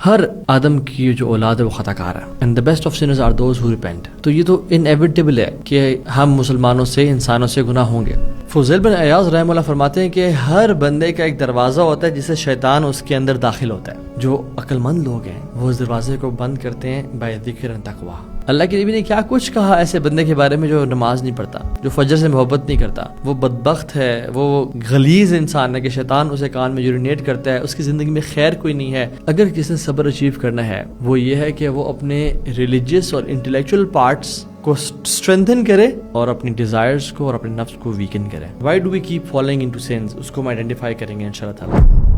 ہر آدم کی جو اولاد ہے وہ خطا کار ہے and the best of sinners are those who repent. تو یہ تو انیویٹیبل ہے کہ ہم مسلمانوں سے انسانوں سے گناہ ہوں گے. فضیل بن عیاض رحمہ اللہ فرماتے ہیں کہ ہر بندے کا ایک دروازہ ہوتا ہے جسے شیطان اس کے اندر داخل ہوتا ہے. جو عقل مند لوگ ہیں وہ اس دروازے کو بند کرتے ہیں بائی ذکر تقویٰ. اللہ کے نبی نے کیا کچھ کہا ایسے بندے کے بارے میں جو نماز نہیں پڑھتا, جو فجر سے محبت نہیں کرتا, وہ بدبخت ہے, وہ غلیظ انسان ہے کہ شیطان اسے کان میں یورینیٹ کرتا ہے, اس کی زندگی میں خیر کوئی نہیں ہے. اگر کسی نے صبر اچیو کرنا ہے وہ یہ ہے کہ وہ اپنے ریلیجیس اور انٹلیکچوئل پارٹس کو اسٹرینتھن کرے اور اپنی ڈیزائرز کو اور اپنے نفس کو ویکن کرے. Why do we keep following into sins, اس کو ہم آئیڈینٹیفائی کریں گے انشاءاللہ تعالی.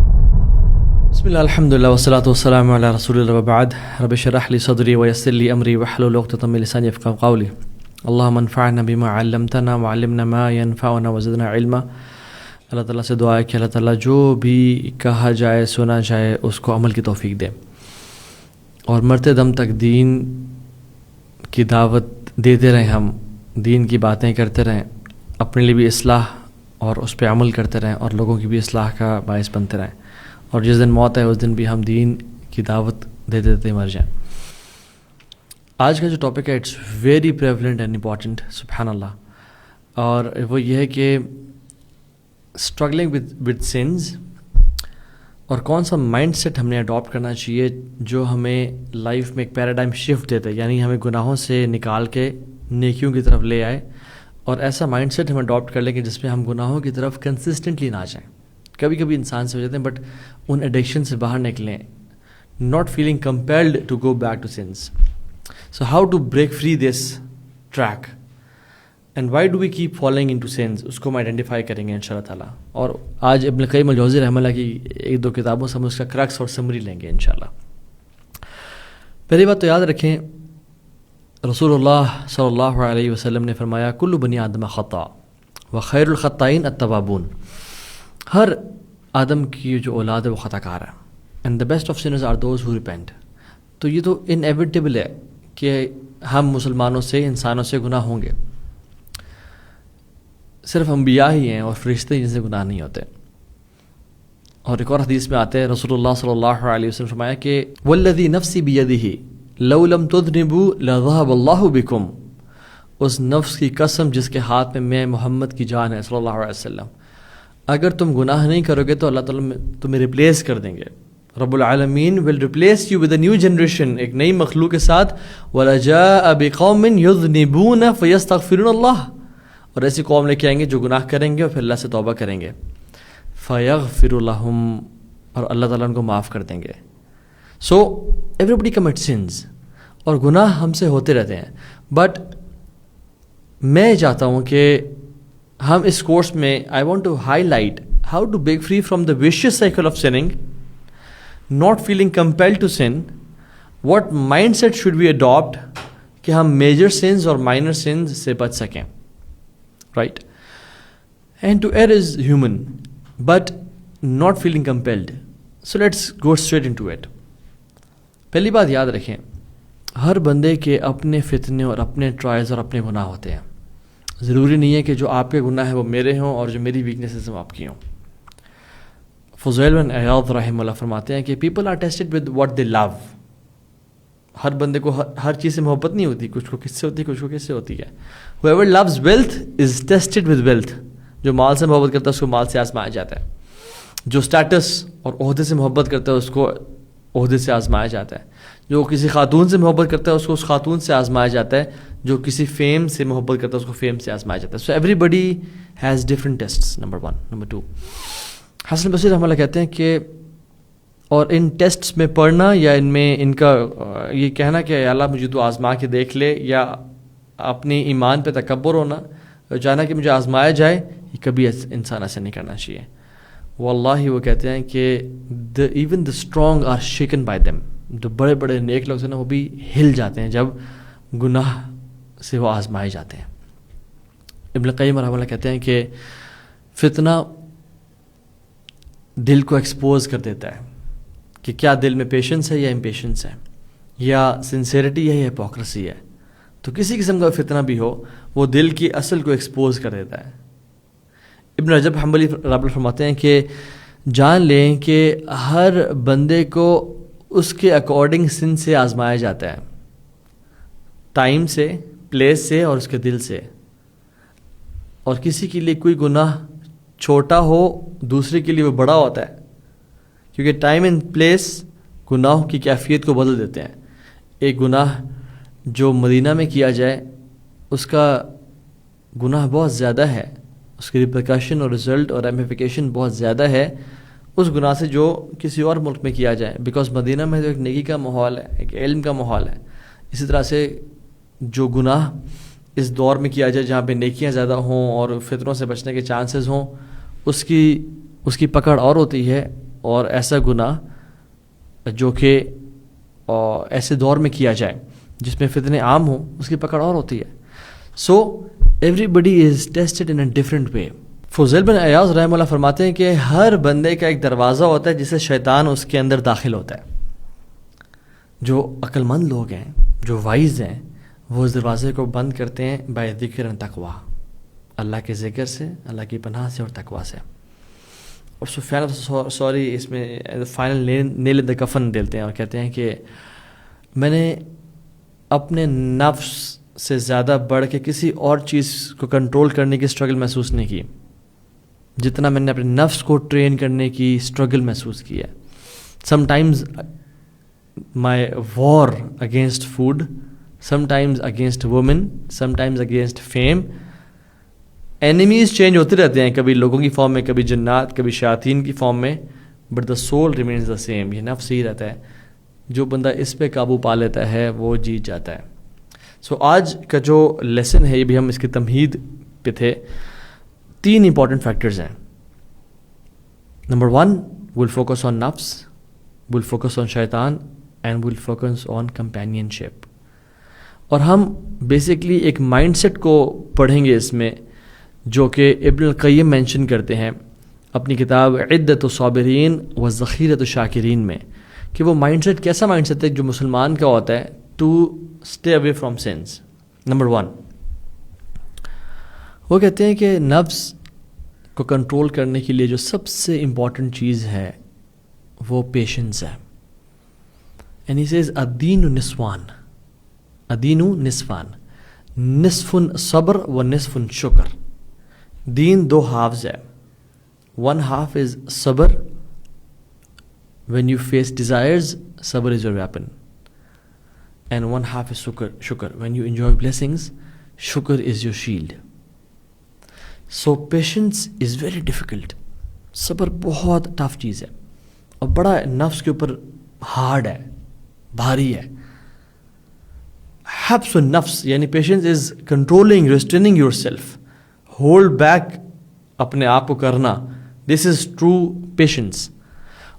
بسم اللہ الحمدللہ والصلاۃ والسلام علی رسول اللہ وبعد. رب اشرح لی صدری ویسر لی امری واحلل عقدۃ من لسانی یفقهوا قولی. اللہم انفعنا بما علمتنا وعلمنا ما ينفعنا وزدنا علما. اللہ تعالیٰ سے دعا ہے کہ اللہ تعالیٰ جو بھی کہا جائے سنا جائے اس کو عمل کی توفیق دے, اور مرتے دم تک دین کی دعوت دیتے رہیں, ہم دین کی باتیں کرتے رہیں, اپنے لیے بھی اصلاح اور اس پہ عمل کرتے رہیں اور لوگوں کی بھی اصلاح کا باعث بنتے رہیں, اور جس دن موت ہے اس دن بھی ہم دین کی دعوت دیتے دیتے مر جائیں. آج کا جو ٹاپک ہے it's very prevalent and important, سبحان اللہ, اور وہ یہ ہے کہ اسٹرگلنگ ود سنز, اور کون سا مائنڈ سیٹ ہم نے اڈاپٹ کرنا چاہیے جو ہمیں لائف میں ایک پیراڈائم شفٹ دیتا ہے, یعنی ہمیں گناہوں سے نکال کے نیکیوں کی طرف لے آئے, اور ایسا مائنڈ سیٹ ہم اڈاپٹ کر لیں کہ جس میں ہم گناہوں کی طرف کنسسٹنٹلی نہ جائیں. کبھی کبھی انسان سے ہو جاتے ہیں بٹ ان ایڈکشن سے باہر نکلیں, not feeling compelled to go back to sins. So how to break free this track and why do we keep following in to sins, اس کو ہم آئیڈینٹیفائی کریں گے انشاءاللہ تعالیٰ. اور آج ابن القیم الجوزی رحمہ اللہ کی ایک دو کتابوں سے ہم اس کا کرکس اور سمری لیں گے انشاءاللہ. پہلی بات تو یاد رکھیں, رسول اللہ صلی اللہ علیہ وسلم نے فرمایا کل بنی آدم خطا و خیر الخطائین التوابون. ہر آدم کی جو اولاد ہے وہ خطا کار ہے and the best of sinners are those who repent. تو یہ تو انیویٹیبل ہے کہ ہم مسلمانوں سے انسانوں سے گناہ ہوں گے. صرف انبیاء ہی ہیں اور فرشتے جن سے گناہ نہیں ہوتے. اور ایک اور حدیث میں آتے ہیں, رسول اللہ صلی اللہ علیہ وسلم فرمایا کہ والذی نفسی بیدہ لو لم تذنبوا لذهب اللہ بکم. اس نفس کی قسم جس کے ہاتھ میں محمد کی جان ہے صلی اللہ علیہ وسلم, اگر تم گناہ نہیں کرو گے تو اللہ تعالیٰ تمہیں ریپلیس کر دیں گے. رب العالمین will replace you with a new generation, ایک نئی مخلوق کے ساتھ. وَلَجَاءَ بِقَوْمٍ يُذْنِبُونَ فَيَسْتَغْفِرُونَ اللَّهَ, اور ایسی قوم لے کے آئیں گے جو گناہ کریں گے اور پھر اللہ سے توبہ کریں گے. فَيَغْفِرُ لَهُمْ, اور اللہ تعالیٰ ان کو معاف کر دیں گے. سو ایوریبڈی کمٹ سنز, اور گناہ ہم سے ہوتے رہتے ہیں. بٹ میں چاہتا ہوں کہ ہم اس کورس میں I want to highlight how to break free from the vicious cycle of sinning, not feeling compelled to sin. What mindset should be adopt کہ ہم میجر سنز اور مائنر سنز سے بچ سکیں, right. And to err is human but not feeling compelled. So let's go straight into it اٹ. پہلی بات یاد رکھیں, ہر بندے کے اپنے فتنے اور اپنے ٹرائلز اور اپنے گناہ ہوتے ہیں. ضروری نہیں ہے کہ جو آپ کے گناہ ہیں وہ میرے ہوں اور جو میری ویکنیسز ہیں آپ کی ہوں. فضیل بن عیاض رحمہ اللہ فرماتے ہیں کہ people are tested with what they love. ہر بندے کو ہر چیز سے محبت نہیں ہوتی, کچھ کو کس سے ہوتی ہے, کچھ کو کس سے ہوتی ہے. whoever loves wealth is tested with wealth. جو مال سے محبت کرتا ہے اس کو مال سے آزمایا جاتا ہے. جو اسٹیٹس اور عہدے سے محبت کرتا ہے اس کو عہدے سے آزمایا جاتا ہے. جو کسی خاتون سے محبت کرتا ہے اس کو اس خاتون سے آزمایا جاتا ہے. جو کسی فیم سے محبت کرتا ہے اس کو فیم سے آزمایا جاتا ہے. So everybody has different tests, number 1. Number 2, Hasan Basri رحمہ اللہ کہتے ہیں کہ اور ان ٹیسٹس میں پڑھنا یا ان میں ان کا یہ کہنا کہ اللہ مجھے تو آزما کے دیکھ لے, یا اپنی ایمان پہ تکبر ہونا, چاہنا کہ مجھے آزمایا جائے, یہ کبھی انسان ایسا نہیں کرنا چاہیے. واللہ وہ کہتے ہیں کہ even the strong are shaken by them. جو بڑے بڑے نیک لوگ ہیں نا وہ بھی ہل جاتے ہیں جب گناہ سے وہ آزمائے جاتے ہیں. ابن القیم رحمہ اللہ کہتے ہیں کہ فتنہ دل کو ایکسپوز کر دیتا ہے کہ کیا دل میں پیشنس ہے یا امپیشنس ہے, یا سنسیریٹی ہے یا ہپوکریسی ہے. تو کسی قسم کا فتنہ بھی ہو وہ دل کی اصل کو ایکسپوز کر دیتا ہے. ابن رجب حنبلی رحمہ اللہ فرماتے ہیں کہ جان لیں کہ ہر بندے کو اس کے اکارڈنگ سن سے آزمایا جاتا ہے، ٹائم سے، پلیس سے اور اس کے دل سے. اور کسی کے لیے کوئی گناہ چھوٹا ہو دوسرے کے لیے وہ بڑا ہوتا ہے، کیونکہ ٹائم اینڈ پلیس گناہوں کی کیفیت کو بدل دیتے ہیں. ایک گناہ جو مدینہ میں کیا جائے اس کا گناہ بہت زیادہ ہے، اس کی ریپرکشن اور رزلٹ اور ریمیفیکیشن بہت زیادہ ہے اس گناہ سے جو کسی اور ملک میں کیا جائے، بیکاز مدینہ میں تو ایک نیکی کا ماحول ہے، ایک علم کا ماحول ہے. اسی طرح سے جو گناہ اس دور میں کیا جائے جہاں پہ نیکیاں زیادہ ہوں اور فطروں سے بچنے کے چانسز ہوں، اس کی پکڑ اور ہوتی ہے. اور ایسا گناہ جو کہ ایسے دور میں کیا جائے جس میں فتنے عام ہوں، اس کی پکڑ اور ہوتی ہے. So everybody is tested in a different way. فضیل بن عیاض رحمہ اللہ فرماتے ہیں کہ ہر بندے کا ایک دروازہ ہوتا ہے جسے شیطان اس کے اندر داخل ہوتا ہے. جو عقل مند لوگ ہیں، جو وائز ہیں، وہ اس دروازے کو بند کرتے ہیں بائی ذکر و تقویٰ، اللہ کے ذکر سے، اللہ کی پناہ سے اور تقویٰ سے. اور سفیان سوری اس میں فائنل نیل ان دی کفن دیتے ہیں اور کہتے ہیں کہ میں نے اپنے نفس سے زیادہ بڑھ کے کسی اور چیز کو کنٹرول کرنے کی اسٹرگل محسوس نہیں کی جتنا میں نے اپنے نفس کو ٹرین کرنے کی اسٹرگل محسوس کی ہے. Sometimes my war against food, sometimes against women, sometimes against fame. Enemies change ہوتے رہتے ہیں، کبھی لوگوں کی فارم میں، کبھی جنات، کبھی شیاطین کی فارم میں، but the civil remains the same. یہ نفس ہی رہتا ہے. جو بندہ اس پہ قابو پا لیتا ہے وہ جیت جاتا ہے. سو آج کا جو لیسن ہے یہ بھی ہم اس کی تمہید پہ تھے. 3 امپورٹنٹ فیکٹرز ہیں. نمبر 1 ول فوکس آن نفس، ول فوکس آن شیطان and will focus on companionship. اور ہم بیسکلی ایک مائنڈ سیٹ کو پڑھیں گے اس میں جو کہ ابن القیم مینشن کرتے ہیں اپنی کتاب عدت الصابرین و ذخیرۃ الشاکرین میں، کہ وہ مائنڈ سیٹ کیسا مائنڈ سیٹ ہے جو مسلمان کا ہوتا ہے to stay away from sins. Number 1 وہ کہتے ہیں کہ نفس کو کنٹرول کرنے کے لیے جو سب سے امپورٹنٹ چیز ہے وہ پیشنس ہے. اینڈ ہی سیز الدین نصفان، الدین نصفان، نصف صبر و نصف شکر. دین 2 ہافز ہے. 1 half is صبر. When you face desires, صبر is your weapon. And 1 half is shukr. When you enjoy blessings, shukr is your shield. So patience is very difficult. صبر بہت ٹف چیز ہے اور بڑا نفس کے اوپر ہارڈ ہے، بھاری ہے. حبس النفس یعنی patience is controlling, restraining your self, hold back اپنے آپ کو کرنا. دس از ٹرو پیشنس.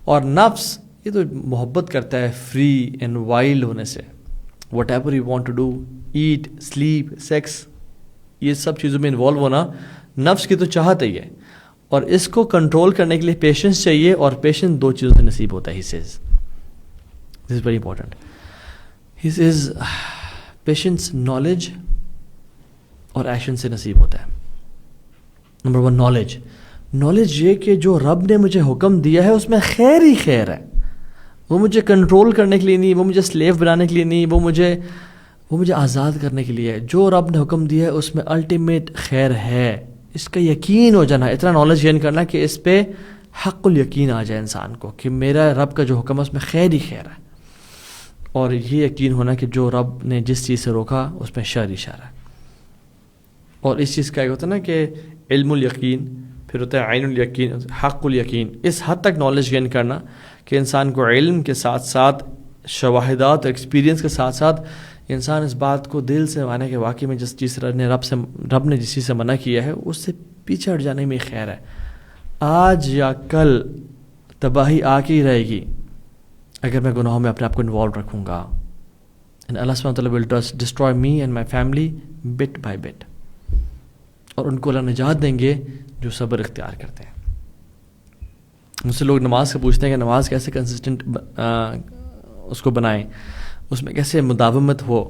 اور نفس یہ تو محبت کرتا ہے فری اینڈ وائلڈ ہونے سے. Whatever you want to do, eat, sleep, sex, یہ سب چیزوں میں انوالو ہونا نفس کی تو چاہت ہی ہے. اور اس کو کنٹرول کرنے کے لیے پیشنس چاہیے، اور پیشنس 2 چیزوں سے نصیب ہوتا ہے. He says this is very important. He says patience knowledge اور ایکشن سے نصیب ہوتا ہے. نمبر 1 نالج یہ کہ جو رب نے مجھے حکم دیا ہے اس میں خیر ہی خیر ہے. وہ مجھے کنٹرول کرنے کے لیے نہیں، وہ مجھے سلیو بنانے کے لیے نہیں، وہ مجھے آزاد کرنے کے لیے ہے. جو رب نے حکم دیا ہے اس میں الٹیمیٹ خیر ہے. اس کا یقین ہو جانا، اتنا نالج گین کرنا کہ اس پہ حق الیقین آ جائے انسان کو کہ میرا رب کا جو حکم ہے اس میں خیر ہی خیر ہے. اور یہ یقین ہونا کہ جو رب نے جس چیز سے روکا اس میں شر ہی شر ہے. اور اس چیز کا ایک ہوتا ہے نا کہ علم الیقین، پھر ہوتا ہے عین الیقین، حق الیقین. اس حد تک نالج گین کرنا کہ انسان کو علم کے ساتھ ساتھ شواہدات اور ایکسپیرینس کے ساتھ ساتھ انسان اس بات کو دل سے مانے کہ واقعی میں جس چیز رب نے جس چیز سے منع کیا ہے اس سے پیچھے ہٹ جانے میں خیر ہے. آج یا کل تباہی آ کے ہی رہے گی اگر میں گناہوں میں اپنے آپ کو انوالو رکھوں گا. And Allah subhanahu wa ta'ala will destroy me and my family bit by bit. اور ان کو اللہ نجات دیں گے جو صبر اختیار کرتے ہیں. مجھ سے لوگ نماز کا پوچھتے ہیں کہ نماز کیسے کنسسٹنٹ اس کو بنائیں، اس میں کیسے مداومت ہو.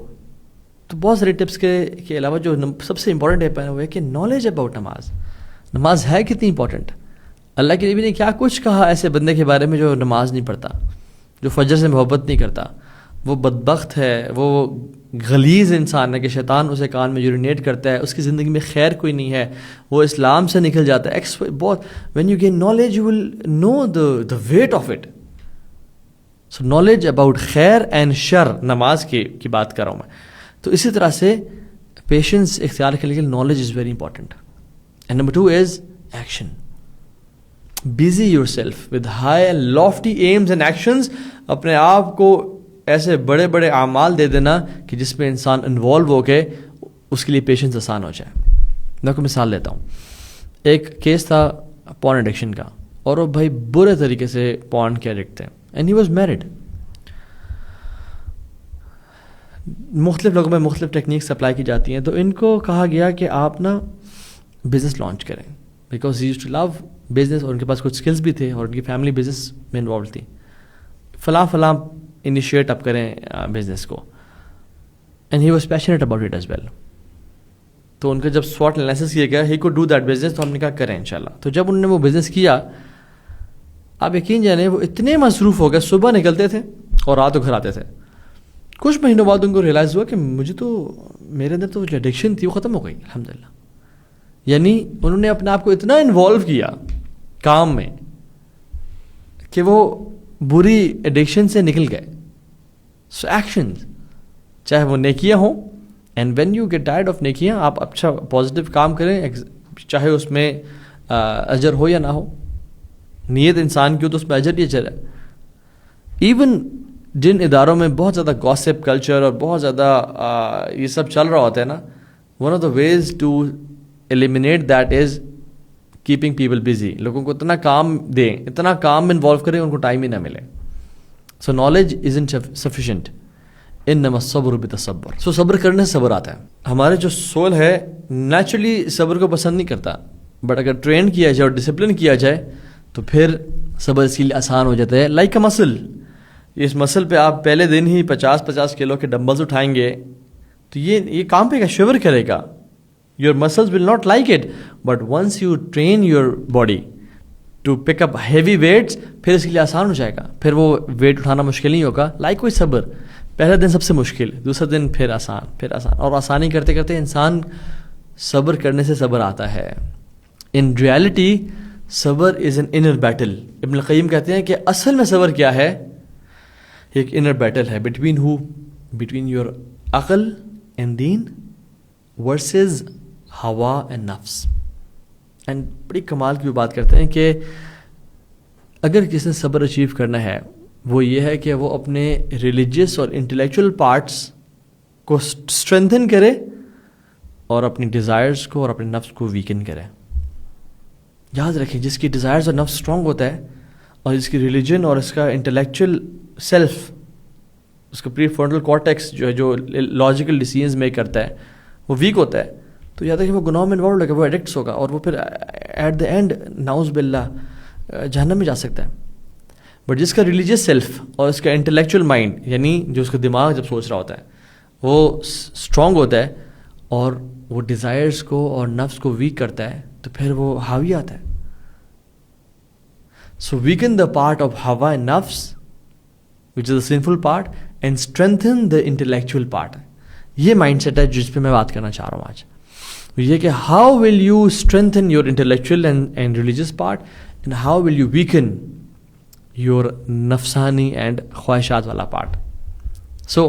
تو بہت سارے ٹپس کے علاوہ جو سب سے امپورٹنٹ ٹپ ہے وہ ہے کہ نالج اباؤٹ نماز ہے کتنی امپورٹنٹ. اللہ کے نبی نے کیا کچھ کہا ایسے بندے کے بارے میں جو نماز نہیں پڑھتا. جو فجر سے محبت نہیں کرتا وہ بدبخت ہے، وہ غلیظ انسان ہے کہ شیطان اسے کان میں یورینیٹ کرتا ہے، اس کی زندگی میں خیر کوئی نہیں ہے، وہ اسلام سے نکل جاتا ہے. بہت when you gain knowledge you will know the weight of it. So knowledge about خیر اینڈ شر، نماز کی بات کر رہا ہوں میں. تو اسی طرح سے پیشنس اختیار کرنے کے لیے knowledge is very important. And number 2 is action. Busy yourself with high and lofty aims and actions. اپنے آپ کو ایسے بڑے بڑے اعمال دے دینا کہ جس میں انسان انوالو ہو کے اس کے لیے پیشنس آسان ہو جائے. میں کو مثال دیتا ہوں. ایک کیس تھا پورن ایڈکشن کا، اور وہ بھائی برے طریقے سے پورن کے ایڈکٹ تھے، اینڈ ہی واز میرڈ. مختلف لوگوں میں مختلف ٹیکنیکس اپلائی کی جاتی ہیں. تو ان کو کہا گیا کہ آپ نا بزنس لانچ کریں، because he used to love business, اور ان کے پاس کچھ اسکلس بھی تھے اور ان کی فیملی بزنس میں انوالو تھی. فلاں انیشیٹ اپ کریں بزنس کو، and he was passionate about it as well. تو ان کا جب سواٹ انالیسس کیا گیا، he could do that business, تو ہم نے کہا کریں انشاءاللہ. تو جب انہوں نے وہ بزنس کیا، آپ یقین جانیں وہ اتنے مصروف ہو گئے، صبح نکلتے تھے اور رات کو گھر آتے تھے. کچھ مہینوں بعد ان کو ریئلائز ہوا کہ مجھے تو میرے اندر تو جو ایڈکشن تھی وہ ختم ہو گئی الحمدللہ. یعنی انہوں نے اپنے آپ کو اتنا انوالو کیا کام میں کہ وہ بری ایڈکشن سے نکل گئے. سو ایکشن، چاہے وہ نیکیاں ہوں، and when you get tired of نیکیاں، آپ اچھا پازیٹیو کام کریں، چاہے اس میں اجر ہو یا نہ ہو. نیت انسان کی ہو تو اس میں اجر ہی اجر ہے. ایون جن اداروں میں بہت زیادہ گاسپ کلچر اور بہت زیادہ یہ سب چل رہا ہوتا ہے نا، one of the ways to eliminate that is keeping people busy. لوگوں کو اتنا کام دیں، اتنا کام میں انوالو کریں، ان کو ٹائم ہی نہ ملے. سو نالج ازنٹ سفیشینٹ، انما الصبر بالتصبر. سو صبر کرنے سے صبر آتا ہے. ہمارے جو سول ہے نیچرلی صبر کو پسند نہیں کرتا، بٹ اگر ٹرین کیا جائے اور ڈسپلن کیا جائے تو پھر صبر اس کے لیے آسان ہو جاتا ہے. لائک اے مسل. اس مسل پہ آپ پہلے دن ہی 50 کلو کے ڈمبلز اٹھائیں گے تو یہ کام پہ شیور کرے گا. Your muscles will not like it, but once you train your body to pick up heavy weights, پھر اس کے لیے آسان ہو جائے گا، پھر وہ ویٹ اٹھانا مشکل نہیں ہوگا. لائک کوئی صبر، پہلا دن سب سے مشکل، دوسرا دن پھر آسان، اور آسانی کرتے کرتے انسان صبر کرنے سے صبر آتا ہے. ان ریالٹی صبر از این انر بیٹل. ابن القیم کہتے ہیں کہ اصل میں صبر کیا ہے؟ ایک انر بیٹل ہے. بٹوین یور عقل اینڈ دین ورسز ہوا اینڈ نفس. اینڈ بڑی کمال کی بات کرتے ہیں کہ اگر کسی نے صبر اچیو کرنا ہے، وہ یہ ہے کہ وہ اپنے ریلیجیس اور انٹلیکچوئل پارٹس کو اسٹرینتھن کرے اور اپنی ڈیزائرز کو اور اپنے نفس کو ویکن کرے. یاد رکھیں، جس کی ڈیزائرز اور نفس اسٹرانگ ہوتا ہے اور جس کی ریلیجن اور اس کا انٹلیکچوئل سیلف، اس کا پری فرونٹل کارٹیکس جو ہے، جو لاجیکل ڈیسیژنز میک کرتا ہے، وہ ویک ہوتا ہے، تو یاد ہے کہ وہ گناہ میں انوالوڈ ہوگا، وہ ایڈکٹس ہوگا، اور وہ پھر ایٹ دا اینڈ نعوذ باللہ جہنم میں جا سکتا ہے. بٹ جس کا ریلیجیس سیلف اور اس کا انٹلیکچوئل مائنڈ، یعنی جو اس کا دماغ جب سوچ رہا ہوتا ہے وہ اسٹرانگ ہوتا ہے اور وہ ڈیزائرز کو اور نفس کو ویک کرتا ہے، تو پھر وہ حاوی آتا ہے. So weaken the part of ہوا اینڈ نفس which is the sinful part and strengthen the intellectual part. یہ مائنڈ سیٹ ہے جس پہ میں بات کرنا چاہ رہا ہوں آج. یہ کہ how will you strengthen your intellectual and religious part, and how will you weaken your نفسانی اینڈ خواہشات والا پارٹ. سو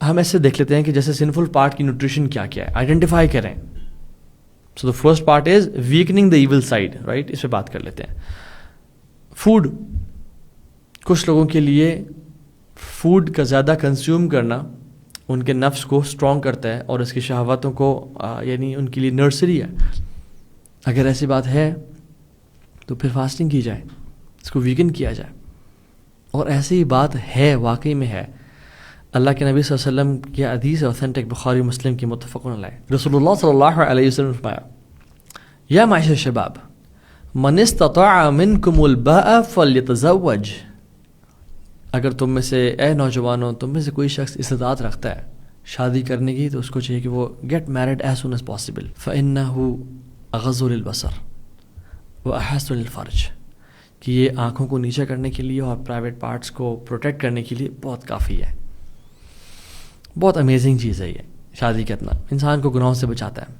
ہم ایسے دیکھ لیتے ہیں کہ جیسے سنفل پارٹ کی نیوٹریشن کیا کیا ہے، آئیڈینٹیفائی کریں. So the first part is weakening the evil side, right. اس پہ بات کر لیتے ہیں. فوڈ، کچھ لوگوں کے لیے فوڈ کا زیادہ کنزیوم کرنا ان کے نفس کو اسٹرانگ کرتا ہے اور اس کی شہواتوں کو یعنی ان کے لیے نرسری ہے. اگر ایسی بات ہے تو پھر فاسٹنگ کی جائے، اس کو ویکن کیا جائے. اور ایسی بات ہے، واقعی میں ہے. اللہ کے نبی صلی اللہ علیہ وسلم کی حدیث اوتھینٹک بخاری مسلم کی متفق علیہ. رسول اللہ صلی اللہ علیہ وسلم نے فرمایا، یا معاشر الشباب من استطاع منکم الباء فلیتزوج. اگر تم میں سے، اے نوجوانوں، تم میں سے کوئی شخص استطاعت رکھتا ہے شادی کرنے کی، تو اس کو چاہیے کہ وہ get married as soon as possible. فإنہ اغض للبصر واحسن للفرج. کہ یہ آنکھوں کو نیچے کرنے کے لیے اور پرائیویٹ پارٹس کو پروٹیکٹ کرنے کے لیے بہت کافی ہے. بہت امیزنگ چیز ہے یہ شادی کرنا, انسان کو گناہوں سے بچاتا ہے.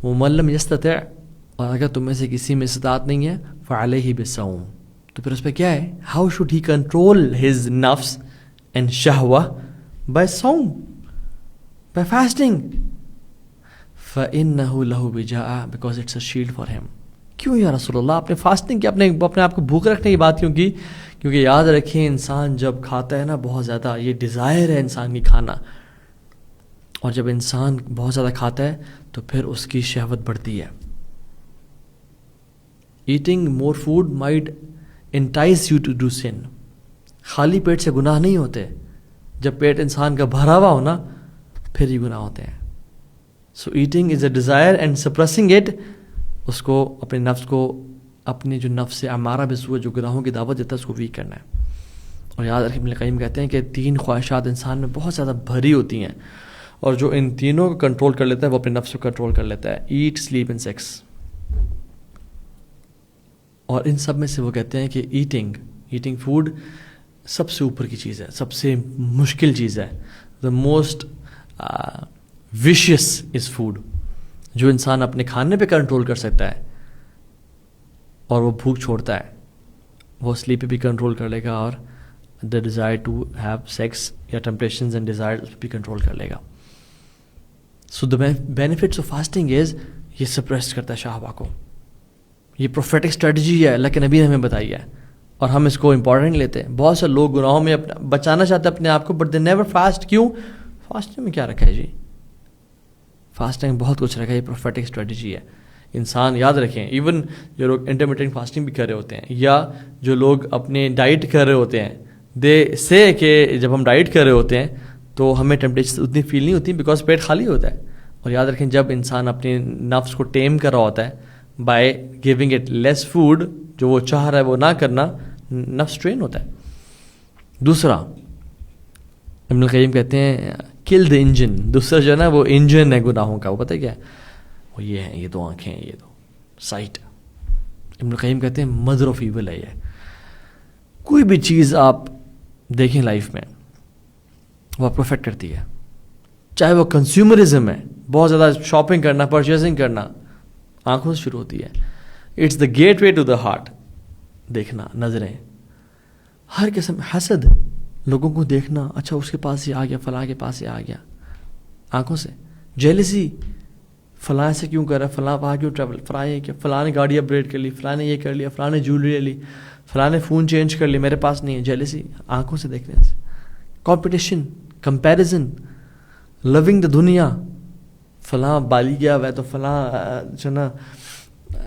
وہ من لم یستطع, اور اگر تم میں سے کسی میں استطاعت نہیں ہے فعلیہ بالصوم, تو پھر اس پہ کیا ہے, how should he control his نفس اینڈ شہوہ بائی صوم, بائی فاسٹنگ. فإنہ لہ وجاء, because it's a shield for him. کیوں یا رسول اللہ, آپ نے فاسٹنگ کی, اپنے آپ کو بھوک رکھنے کی بات کیوں کی؟ کیونکہ یاد رکھیں انسان جب کھاتا ہے نا بہت زیادہ, یہ ڈیزائر ہے انسان کی کھانا, اور جب انسان بہت زیادہ کھاتا ہے تو پھر اس کی شہوت بڑھتی ہے. Eating more food might entice you to do sin. خالی پیٹ سے گناہ نہیں ہوتے, جب پیٹ انسان کا بھرا ہوا ہونا پھر ہی گناہ ہوتے ہیں. So eating is a desire and suppressing it, اس کو اپنے نفس کو, اپنے جو نفس امارہ بالسوء جو گناہوں کی دعوت دیتا ہے اس کو ویک کرنا ہے. اور یاد رکھیں ابن القیم کہتے ہیں کہ 3 خواہشات انسان میں بہت زیادہ بھری ہوتی ہیں, اور جو ان تینوں کو کنٹرول کر لیتا ہے وہ اپنے نفس کو کنٹرول کر لیتا ہے. Eat, sleep and sex. اور ان سب میں سے وہ کہتے ہیں کہ ایٹنگ فوڈ سب سے اوپر کی چیز ہے, سب سے مشکل چیز ہے. The most vicious is food. جو انسان اپنے کھانے پہ کنٹرول کر سکتا ہے اور وہ بھوک چھوڑتا ہے, وہ سلیپ پہ بھی کنٹرول کر لے گا, اور the desire to have sex یا ٹیمپٹیشنز اینڈ ڈیزائر اس پہ بھی کنٹرول کر لے گا. So the benefits of fasting is, یہ سپریس کرتا ہے شہوہ کو. یہ پروفیٹک اسٹریٹجی ہے, اللہ کے نبی نے ہمیں بتائی ہے, اور ہم اس کو امپورٹنٹ لیتے ہیں. بہت سے لوگ گناہوں میں اپنا بچانا چاہتے ہیں اپنے آپ کو, بٹ دے نیور فاسٹ. کیوں؟ فاسٹنگ میں کیا رکھا ہے جی, فاسٹنگ بہت کچھ رکھا ہے, یہ پروفیٹک اسٹریٹجی ہے. انسان یاد رکھیں, ایون جو لوگ انٹرمیٹنٹ فاسٹنگ بھی کر رہے ہوتے ہیں, یا جو لوگ اپنے ڈائٹ کر رہے ہوتے ہیں, دے سے کہ جب ہم ڈائٹ کر رہے ہوتے ہیں تو ہمیں ٹیمپٹیشن اتنی فیل نہیں ہوتی, بیکاز پیٹ خالی ہوتا ہے. اور یاد رکھیں جب انسان اپنے نفس کو ٹیم کر رہا ہوتا ہے by giving it less food, جو وہ چاہ رہا ہے وہ نہ کرنا, نفس ٹرین ہوتا ہے. دوسرا ابن القیم کہتے ہیں کل دا انجن. دوسرا جو ہے نا وہ انجن ہے گناہوں کا, وہ پتہ کیا ہے, وہ یہ ہیں, یہ 2 آنکھیں ہیں, یہ 2 سائٹ. ابن القیم کہتے ہیں مدر آف ایول ہے یہ. کوئی بھی چیز آپ دیکھیں لائف میں وہ آپ کو افیکٹ کرتی ہے, چاہے وہ کنزیومرزم ہے, بہت زیادہ شاپنگ کرنا, پرچیزنگ کرنا, آنکھوں سے شروع ہوتی ہے. It's the gateway to the heart. دیکھنا, نظریں, ہر قسم, حسد, لوگوں کو دیکھنا, اچھا اس کے پاس یہ آ گیا, فلاں کے پاس یہ آ گیا, آنکھوں سے. جیلسی, فلاں سے کیوں کر رہا ہے, فلاں وہاں کیوں ٹریول, فلاں یہ کیا, فلاں نے گاڑی اپگریڈ کر لی, فلاں نے یہ کر لیا, فلاں نے جیولری لے لی, فلاں نے فون چینج کر لی, میرے پاس نہیں ہے. جیلسی, آنکھوں سے دیکھنے سے. کمپٹیشن, کمپیریزن, لونگ دا دنیا, فلاں بالی گیا ہوا ہے تو فلاں جو نا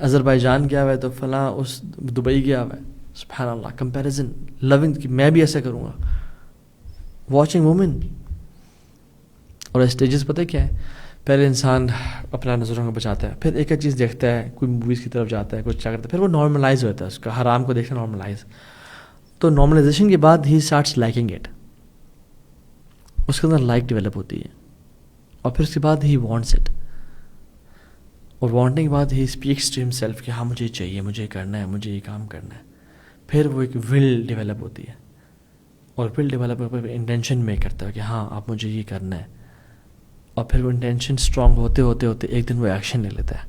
اذربائیجان گیا ہوا ہے تو فلاں اس دبئی گیا ہوا ہے. سبحان اللہ, کمپیریزن, لونگ کہ میں بھی ایسا کروں گا. Watching women. اور اسٹیجز پتہ کیا ہے, پہلے انسان اپنا نظروں کو بچاتا ہے, پھر ایک چیز دیکھتا ہے, کوئی موویز کی طرف جاتا ہے, کچھ کیا کرتا ہے, پھر وہ نارملائز ہوتا ہے, اس کا حرام کو دیکھنا نارملائز. تو نارملائزیشن کے بعد ہی اسٹارٹس لائکنگ اٹ, اس کے اندر لائک ڈیولپ ہوتی ہے, اور پھر اس کے بعد ہی وانٹس اٹ, اور وانٹنگ کے بعد ہی اسپیکس ٹو ہمسیلف کہ ہاں مجھے چاہیے, مجھے کرنا ہے, مجھے یہ کام کرنا ہے. پھر وہ ایک ول ڈیولپ ہوتی ہے, اور ول ڈیولپ انٹینشن میں کرتا ہے کہ ہاں اب مجھے یہ کرنا ہے, اور پھر وہ انٹینشن اسٹرانگ ہوتے ہوتے ہوتے ایک دن وہ ایکشن لے لیتا ہے,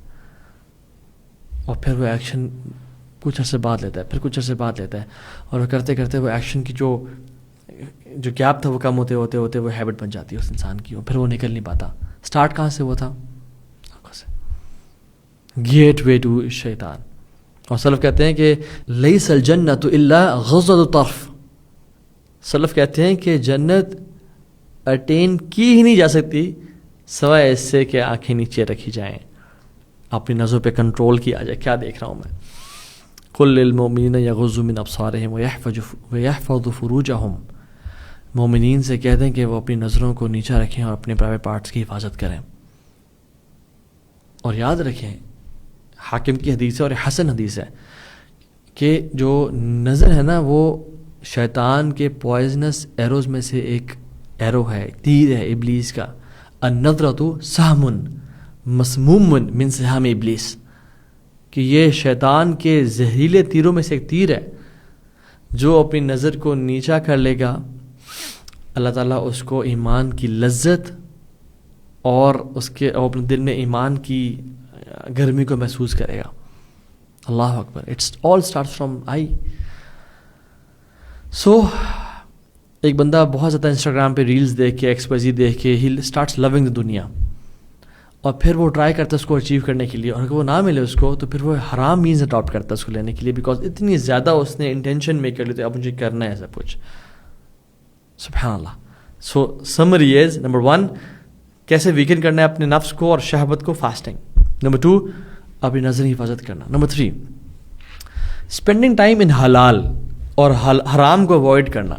اور پھر وہ ایکشن کچھ عرصے بعد لیتا ہے, پھر کچھ عرصے بعد لیتا ہے, اور وہ کرتے کرتے وہ ایکشن کی جو گیپ تھا وہ کم ہوتے ہوتے ہوتے وہ ہیبٹ بن جاتی ہے اس انسان کی, اور پھر وہ نکل نہیں پاتا. اسٹارٹ کہاں سے ہوا تھا؟ آنکھوں سے. گیٹ وے ٹو شیطان. اور سلف کہتے ہیں کہ لیس الجنۃ الا غضۃ الطرف. سلف کہتے ہیں کہ جنت اٹین کی ہی نہیں جا سکتی سوائے اس سے کہ آنکھیں نیچے رکھی جائیں, اپنی نظروں پہ کنٹرول کیا جائے, کیا دیکھ رہا ہوں میں. قل للمؤمنین یغضوا من ابصارہم ویحفظوا فروجہم. مومنین سے کہتے ہیں کہ وہ اپنی نظروں کو نیچا رکھیں اور اپنے پرائیویٹ پارٹس کی حفاظت کریں. اور یاد رکھیں, حاکم کی حدیث ہے اور حسن حدیث ہے کہ جو نظر ہے نا وہ شیطان کے پوائزنس ایروز میں سے ایک ایرو ہے, تیر ہے ابلیس کا. النظرۃ سہم مسموم من سہام ابلیس. کہ یہ شیطان کے زہریلے تیروں میں سے ایک تیر ہے. جو اپنی نظر کو نیچا کر لے گا اللہ تعالیٰ اس کو ایمان کی لذت اور اس کے اپنے دل میں ایمان کی گرمی کو محسوس کرے گا. اللہ اکبر. اٹس آل اسٹارٹس فرام آئی. سو ایک بندہ بہت زیادہ انسٹاگرام پہ ریلز دیکھ کے ایکسپرزی دیکھ کے ہی اسٹارٹس لونگ دا دنیا, اور پھر وہ ٹرائی کرتا ہے اس کو اچیو کرنے کے لیے, اور اگر وہ نہ ملے اس کو تو پھر وہ حرام مینز اڈاپٹ کرتا ہے اس کو لینے کے لیے, بیکاز اتنی زیادہ اس نے انٹینشن میک کر لی تو اب مجھے کرنا ہے سب کچھ. سبحان اللہ. سو سمری از نمبر 1 کیسے ویکن کرنا ہے اپنے نفس کو اور شہوت کو, فاسٹنگ. نمبر 2 اپنی نظر کی حفاظت کرنا. نمبر 3 اسپینڈنگ ٹائم ان حلال اور حرام کو اوائڈ کرنا.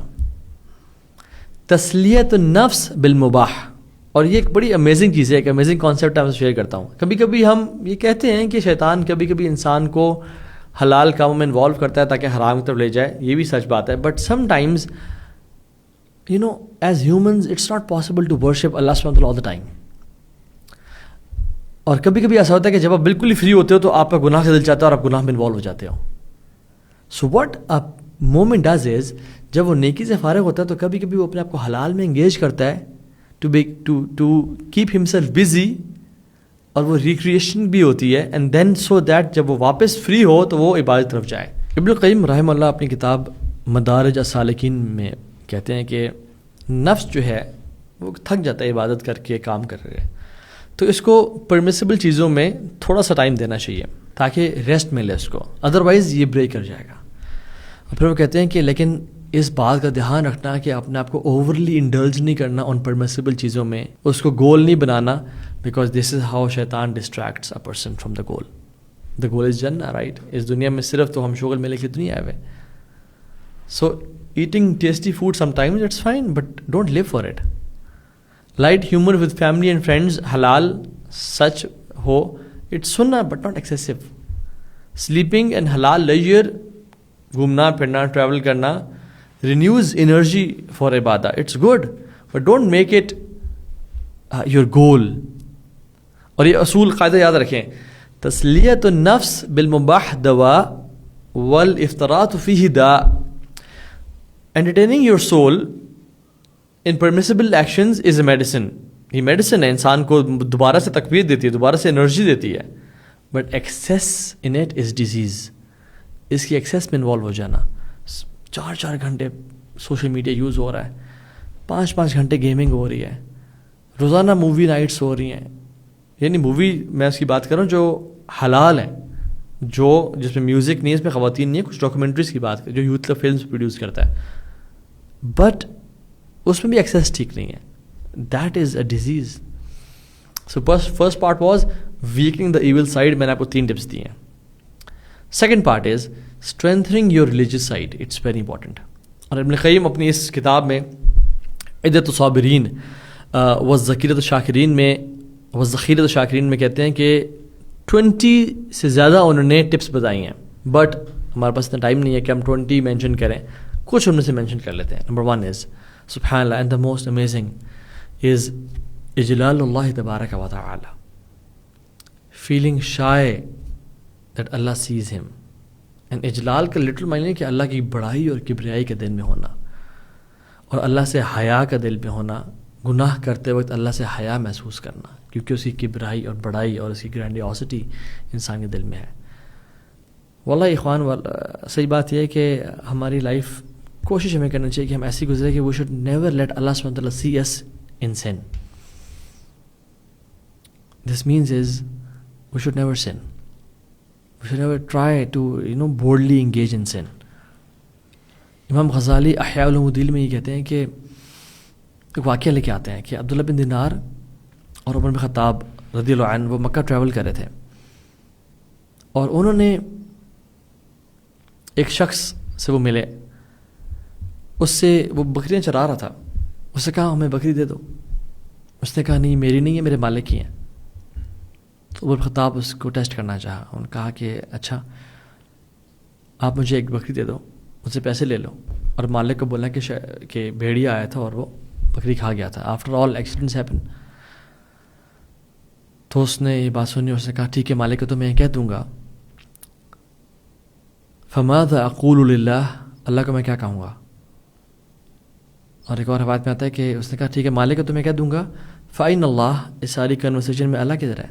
تسلیت النفس بالمباح, اور یہ ایک بڑی امیزنگ چیز ہے, ایک امیزنگ کانسیپٹ آپ سے شیئر کرتا ہوں. کبھی کبھی ہم یہ کہتے ہیں کہ شیطان کبھی کبھی انسان کو حلال کاموں میں انوالو کرتا ہے تاکہ حرام کی طرف لے جائے, یہ بھی سچ بات ہے. But sometimes as humans it's not possible to worship Allah سبحانہ وتعالیٰ آل دا ٹائم. اور کبھی کبھی ایسا ہوتا ہے کہ جب آپ بالکل ہی فری ہوتے ہو تو آپ کا گناہ کا دل چاہتا ہے اور آپ گناہ میں انوالو ہو جاتے ہو. So what a moment does is, جب وہ نیکی سے فارغ ہوتا ہے تو کبھی کبھی وہ اپنے آپ کو حلال میں انگیج کرتا ہے ٹو کیپ ہمسیلف بزی, اور وہ ریکریشن بھی ہوتی ہے, اینڈ دین سو دیٹ جب وہ واپس فری ہو تو وہ عبادت طرف جائے. ابن القیم رحمہ اللہ اپنی کتاب مدارج السالکین میں کہتے ہیں کہ نفس جو ہے وہ تھک جاتا ہے عبادت کر کے, کام کر رہے, تو اس کو پرمیسیبل چیزوں میں تھوڑا سا ٹائم دینا چاہیے تاکہ ریسٹ ملے اس کو, ادروائز یہ بریک کر جائے گا. اور پھر وہ کہتے ہیں کہ لیکن اس بات کا دھیان رکھنا کہ اپنے آپ کو اوورلی انڈلج نہیں کرنا ان پرمیسیبل چیزوں میں, اس کو گول نہیں بنانا, بیکاز دس از ہاؤ شیطان districts a person from the گول. دا گول از جنہ, رائٹ. اس دنیا میں صرف تو ہم شغل ملے کے تو نہیں آئے ہوئے. So eating tasty food sometimes it's fine, but don't live for it. Light humour with family and friends, حلال سچ ہو, اٹس سننا but not excessive. Sleeping and حلال لیجر, گھومنا پھرنا ٹریول کرنا, renews energy for ibadah. It's good, but don't make it your goal. اور یہ اصول قاعدہ یاد رکھیں, تسلیت النفس بالمباح دوا والافطرات فیہ داء. Entertaining your soul in permissible actions is a medicine. یہ میڈیسن ہے, انسان کو دوبارہ سے تقویت دیتی ہے, دوبارہ سے انرجی دیتی ہے. But excess in it is disease. اس کی ایکسیس میں انوالو ہو جانا, 4 گھنٹے سوشل میڈیا یوز ہو رہا ہے, 5 گھنٹے گیمنگ ہو رہی ہے, روزانہ مووی نائٹس ہو رہی ہیں. یعنی مووی میں اس کی بات کر رہا ہوں جو حلال ہے, جو جس میں میوزک نہیں ہے, اس میں خواتین نہیں ہے, کچھ ڈاکومنٹریز کی بات جو یوتھ کلب فلمس پروڈیوس کرتا ہے, بٹ اس میں بھی ایکسیس ٹھیک نہیں ہے. That is a disease. So first part was weakening the evil side, میں نے آپ کو 3 ٹپس دیے ہیں. Second part is strengthening your religious side. It's very important. اور ابن قیم اپنی اس کتاب میں عدۃ الصابرین والذخیرۃ الشاکرین میں کہتے ہیں کہ 20 سے زیادہ انہوں نے ٹپس بتائی ہیں, بٹ ہمارے پاس اتنا ٹائم نہیں ہے کہ ہم 20 مینشن کریں, کچھ ان میں سے مینشن کر لیتے ہیں. نمبر 1 از سبحان اللہ, and the most amazing is اجلال اللہ تبارک و تعالی, فیلنگ شائے دیٹ اللہ سیز ہم. اینڈ اجلال کا لٹرل معنی ہے کہ اللہ کی بڑائی اور کبریائی کے دل میں ہونا, اور اللہ سے حیا کا دل میں ہونا, گناہ کرتے وقت اللہ سے حیا محسوس کرنا, کیونکہ اس کی کبریائی اور بڑائی اور اس کی گرینڈیوسٹی انسان کے دل میں ہے. واللہ اخوان, صحیح بات یہ ہے کہ ہماری لائف کوشش ہمیں کرنا چاہیے کہ ہم ایسی گزرے کہ we should never let Allah سبحانہ وتعالیٰ see us in sin. This means is we should never sin. We should never try to boldly engage in sin. امام غزالی احیاء الدین میں یہ کہتے ہیں کہ ایک واقعہ لے کے آتے ہیں کہ عبداللہ بن دینار اور عمر بن خطاب رضی اللہ عنہ وہ مکہ ٹریول کر رہے تھے, اور انہوں نے ایک شخص سے وہ ملے, اس سے وہ بکریاں چرا رہا تھا. اس سے کہا ہمیں بکری دے دو. اس نے کہا نہیں میری نہیں ہے, میرے مالک کی ہیں. تو عمر بن خطاب اس کو ٹیسٹ کرنا چاہا. انہوں نے کہا کہ اچھا آپ مجھے ایک بکری دے دو, مجھ سے پیسے لے لو. اور مالک کو بولا کہ بھیڑیا آیا تھا اور وہ بکری کھا گیا تھا. After all accidents happen. تو اس نے یہ بات سنی, اس نے کہا ٹھیک ہے مالک کو تو میں کہہ دوں گا, فماذا اقول للہ، اللہ کو میں کیا کہوں گا؟ اور ایک اور روایت میں آتا ہے کہ اس نے کہا ٹھیک ہے مالک ہے تو میں کہہ دوں گا فَإِنَّ اللَّهَ، اس ساری کنورسیشن میں اللہ کدھر ہے؟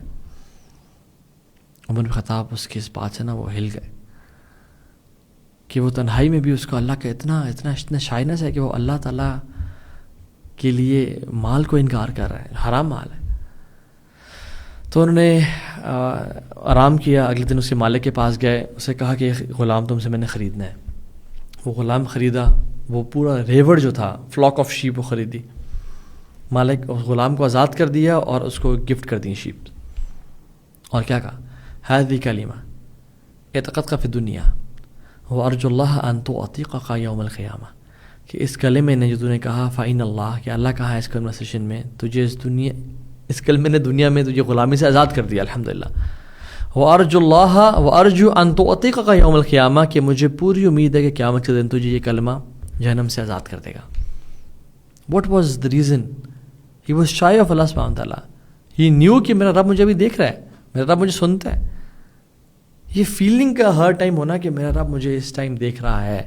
عمر بن خطاب اس کی اس بات سے نا وہ ہل گئے کہ وہ تنہائی میں بھی اس کو اللہ کا اتنا شائنس ہے کہ وہ اللہ تعالیٰ کے لیے مال کو انکار کر رہا ہے، حرام مال ہے. تو انہوں نے آرام کیا. اگلے دن اس کے مالک کے پاس گئے، اسے کہا کہ غلام تم سے میں نے خریدنا ہے. وہ غلام خریدا، وہ پورا ریوڑ جو تھا، فلاک آف شیپ وہ خریدی. مالک اس غلام کو آزاد کر دیا اور اس کو گفٹ کر دی شیپ. اور کیا کہا؟ هذه کلمہ اعتقدت فی الدنیا وارجو اللہ ان تعتقک یوم القیامہ، کہ اس کلمے نے جو تو نے کہا فإن اللہ، کہ اللہ کہا ہے اس کنورسیشن میں، تجھے اس کلمے نے دنیا میں تجھے غلامی سے آزاد کر دیا الحمدللہ. وارجو اللہ وارجو ان تعتقک یوم القیامہ، کہ مجھے پوری امید ہے کہ قیامت کے دن تجھے یہ کلمہ جہنم سے آزاد کر دے گا. What was the reason? He was shy of Allah subhanahu wa ta'ala. He knew کہ میرا رب مجھے ابھی دیکھ رہا ہے، میرا رب مجھے سنتا ہے. یہ فیلنگ کا ہر ٹائم ہونا کہ میرا رب مجھے اس ٹائم دیکھ رہا ہے،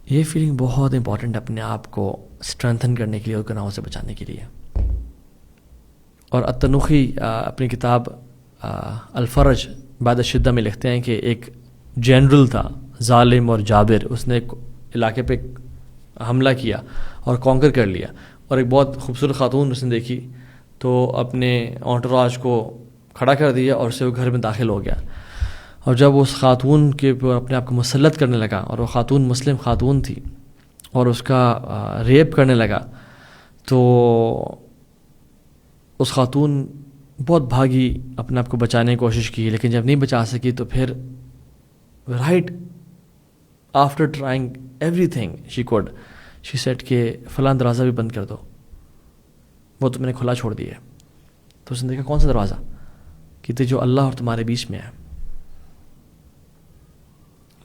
یہ فیلنگ بہت امپورٹنٹ اپنے آپ کو اسٹرینتھن کرنے کے لیے اور گناہوں سے بچانے کے لیے. اور التنوخی اپنی کتاب الفرج بعد الشدہ میں لکھتے ہیں کہ ایک جنرل تھا ظالم اور جابر، اس نے ایک علاقے پہ حملہ کیا اور کانکر کر لیا، اور ایک بہت خوبصورت خاتون اس نے دیکھی تو اپنے انٹوراج کو کھڑا کر دیا اور اسے وہ گھر میں داخل ہو گیا. اور جب اس خاتون کے اوپر اپنے آپ کو مسلط کرنے لگا، اور وہ خاتون مسلم خاتون تھی، اور اس کا ریپ کرنے لگا، تو اس خاتون بہت بھاگی، اپنے آپ کو بچانے کی کوشش کی، لیکن جب نہیں بچا سکی تو پھر right after trying everything she could, she said کہ فلاں دروازہ بھی بند کر دو، وہ تو میں نے کھلا چھوڑ دیا ہے. تو اس نے دیکھا کون سا دروازہ؟ کہ جو اللہ اور تمہارے بیچ میں ہے،